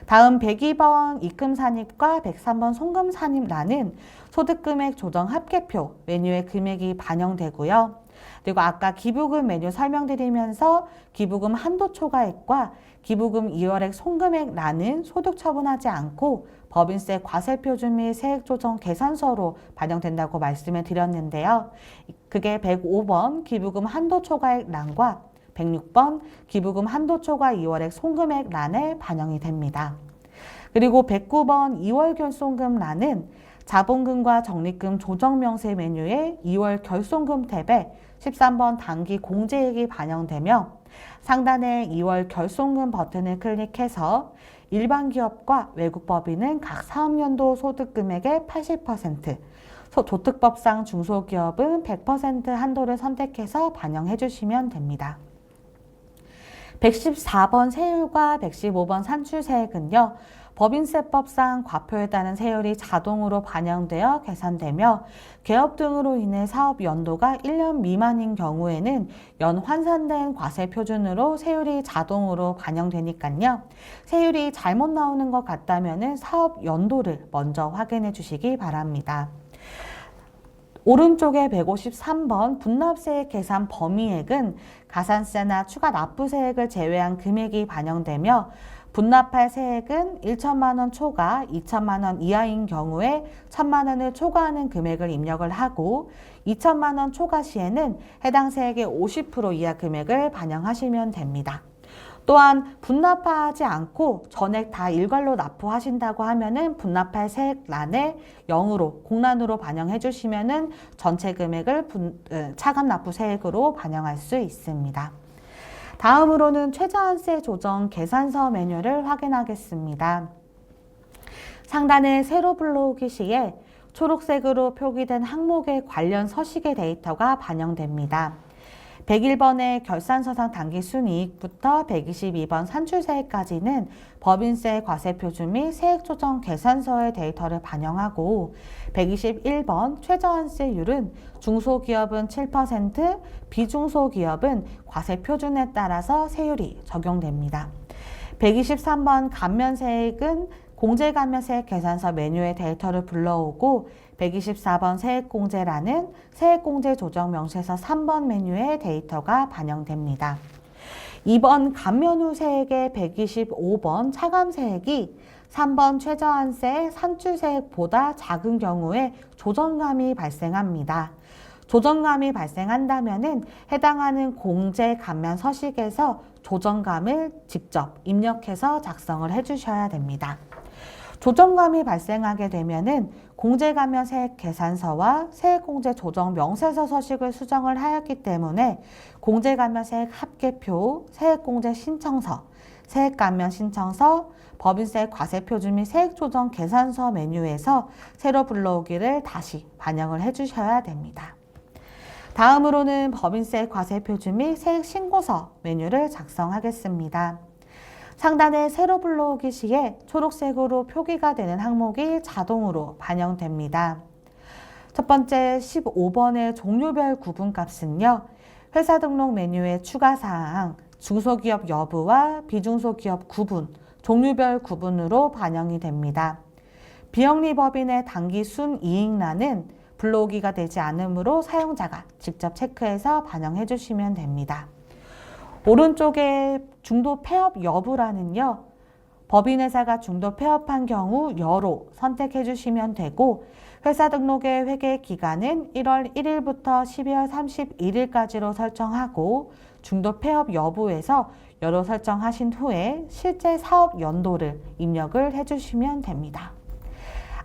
다음 102번 입금산입과 103번 송금산입란은 소득금액 조정 합계표 메뉴에 금액이 반영되고요. 그리고 아까 기부금 메뉴 설명드리면서 기부금 한도 초과액과 기부금 2월액 송금액란은 소득 처분하지 않고 법인세 과세표준 및 세액조정 계산서로 반영된다고 말씀을 드렸는데요. 그게 105번 기부금 한도 초과액란과 106번 기부금 한도 초과 2월액 송금액란에 반영이 됩니다. 그리고 109번 2월 결손금란은 자본금과 적립금 조정명세 메뉴의 2월 결손금 탭에 13번 당기 공제액이 반영되며 상단에 2월 결손금 버튼을 클릭해서 일반 기업과 외국 법인은 각 사업연도 소득금액의 80%, 조특법상 중소기업은 100% 한도를 선택해서 반영해 주시면 됩니다. 114번 세율과 115번 산출세액은요. 법인세법상 과표에 따른 세율이 자동으로 반영되어 계산되며 개업 등으로 인해 사업 연도가 1년 미만인 경우에는 연 환산된 과세 표준으로 세율이 자동으로 반영되니까요. 세율이 잘못 나오는 것 같다면 사업 연도를 먼저 확인해 주시기 바랍니다. 오른쪽에 153번 분납세액 계산 범위액은 가산세나 추가 납부세액을 제외한 금액이 반영되며 분납할 세액은 1천만 원 초과 2천만 원 이하인 경우에 1천만 원을 초과하는 금액을 입력을 하고 2천만 원 초과 시에는 해당 세액의 50% 이하 금액을 반영하시면 됩니다. 또한 분납하지 않고 전액 다 일괄로 납부하신다고 하면은 분납할 세액란에 0으로 공란으로 반영해 주시면은 전체 금액을 차감 납부 세액으로 반영할 수 있습니다. 다음으로는 최저한세 조정 계산서 메뉴를 확인하겠습니다. 상단에 세로 불러오기 시에 초록색으로 표기된 항목의 관련 서식의 데이터가 반영됩니다. 101번의 결산서상 당기순이익부터 122번 산출세액까지는 법인세 과세표준 및 세액조정 계산서의 데이터를 반영하고 121번 최저한세율은 중소기업은 7%, 비중소기업은 과세표준에 따라서 세율이 적용됩니다. 123번 감면세액은 공제감면세액 계산서 메뉴의 데이터를 불러오고 124번 세액공제란은 세액공제 조정 명세서 3번 메뉴에 데이터가 반영됩니다. 2번 감면 후 세액의 125번 차감세액이 3번 최저한세 산출세액보다 작은 경우에 조정감이 발생합니다. 조정감이 발생한다면 해당하는 공제 감면 서식에서 조정감을 직접 입력해서 작성을 해주셔야 됩니다. 조정감이 발생하게 되면은 공제감면 세액 계산서와 세액공제 조정 명세서 서식을 수정을 하였기 때문에 공제감면 세액 합계표, 세액공제 신청서, 세액감면 신청서, 법인세 과세표준 및 세액조정 계산서 메뉴에서 새로 불러오기를 다시 반영을 해주셔야 됩니다. 다음으로는 법인세 과세표준 및 세액신고서 메뉴를 작성하겠습니다. 상단에 새로 불러오기 시에 초록색으로 표기가 되는 항목이 자동으로 반영됩니다. 첫 번째 15번의 종류별 구분값은요. 회사 등록 메뉴의 추가사항, 중소기업 여부와 비중소기업 구분, 종류별 구분으로 반영이 됩니다. 비영리법인의 당기 순이익란은 불러오기가 되지 않으므로 사용자가 직접 체크해서 반영해 주시면 됩니다. 오른쪽에 중도 폐업 여부란은요. 법인회사가 중도 폐업한 경우 여로 선택해 주시면 되고 회사 등록의 회계 기간은 1월 1일부터 12월 31일까지로 설정하고 중도 폐업 여부에서 여로 설정하신 후에 실제 사업 연도를 입력을 해주시면 됩니다.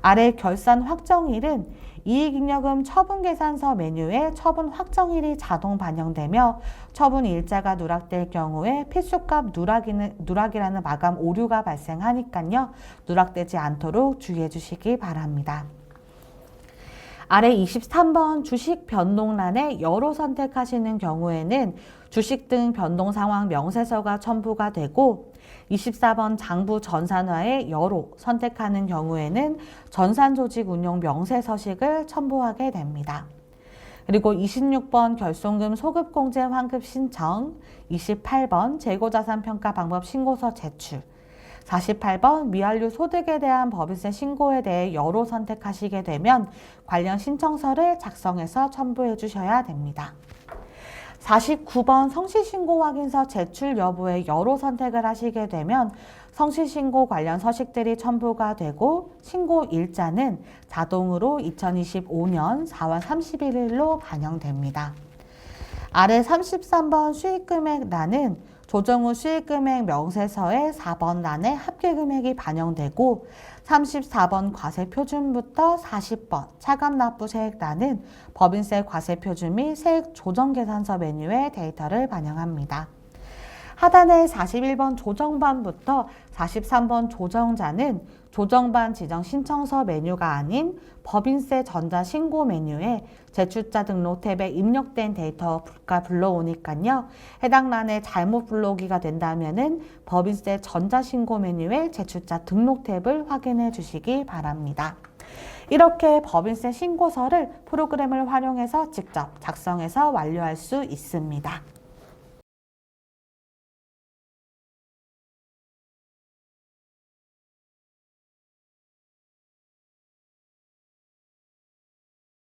아래 결산 확정일은 이익잉여금 처분계산서 메뉴에 처분 확정일이 자동 반영되며 처분 일자가 누락될 경우에 필수값 누락이라는 마감 오류가 발생하니까요. 누락되지 않도록 주의해 주시기 바랍니다. 아래 23번 주식 변동란에 여로 선택하시는 경우에는 주식 등 변동 상황 명세서가 첨부가 되고 24번 장부 전산화에 여로 선택하는 경우에는 전산조직 운용 명세서식을 첨부하게 됩니다. 그리고 26번 결손금 소급공제 환급 신청, 28번 재고자산평가 방법 신고서 제출, 48번 미완료 소득에 대한 법인세 신고에 대해 여로 선택하시게 되면 관련 신청서를 작성해서 첨부해 주셔야 됩니다. 49번 성실신고 확인서 제출 여부에 여로 선택을 하시게 되면 성실신고 관련 서식들이 첨부가 되고 신고 일자는 자동으로 2025년 4월 31일로 반영됩니다. 아래 33번 수익금액란은 조정 후 수익금액 명세서의 4번 란에 합계금액이 반영되고 34번 과세표준부터 40번 차감납부세액란은 법인세 과세표준 및 세액조정계산서 메뉴에 데이터를 반영합니다. 하단의 41번 조정반부터 43번 조정자는 조정반 지정 신청서 메뉴가 아닌 법인세 전자신고 메뉴에 제출자 등록 탭에 입력된 데이터가 불러오니까요. 해당 란에 잘못 불러오기가 된다면은 법인세 전자신고 메뉴에 제출자 등록 탭을 확인해 주시기 바랍니다. 이렇게 법인세 신고서를 프로그램을 활용해서 직접 작성해서 완료할 수 있습니다.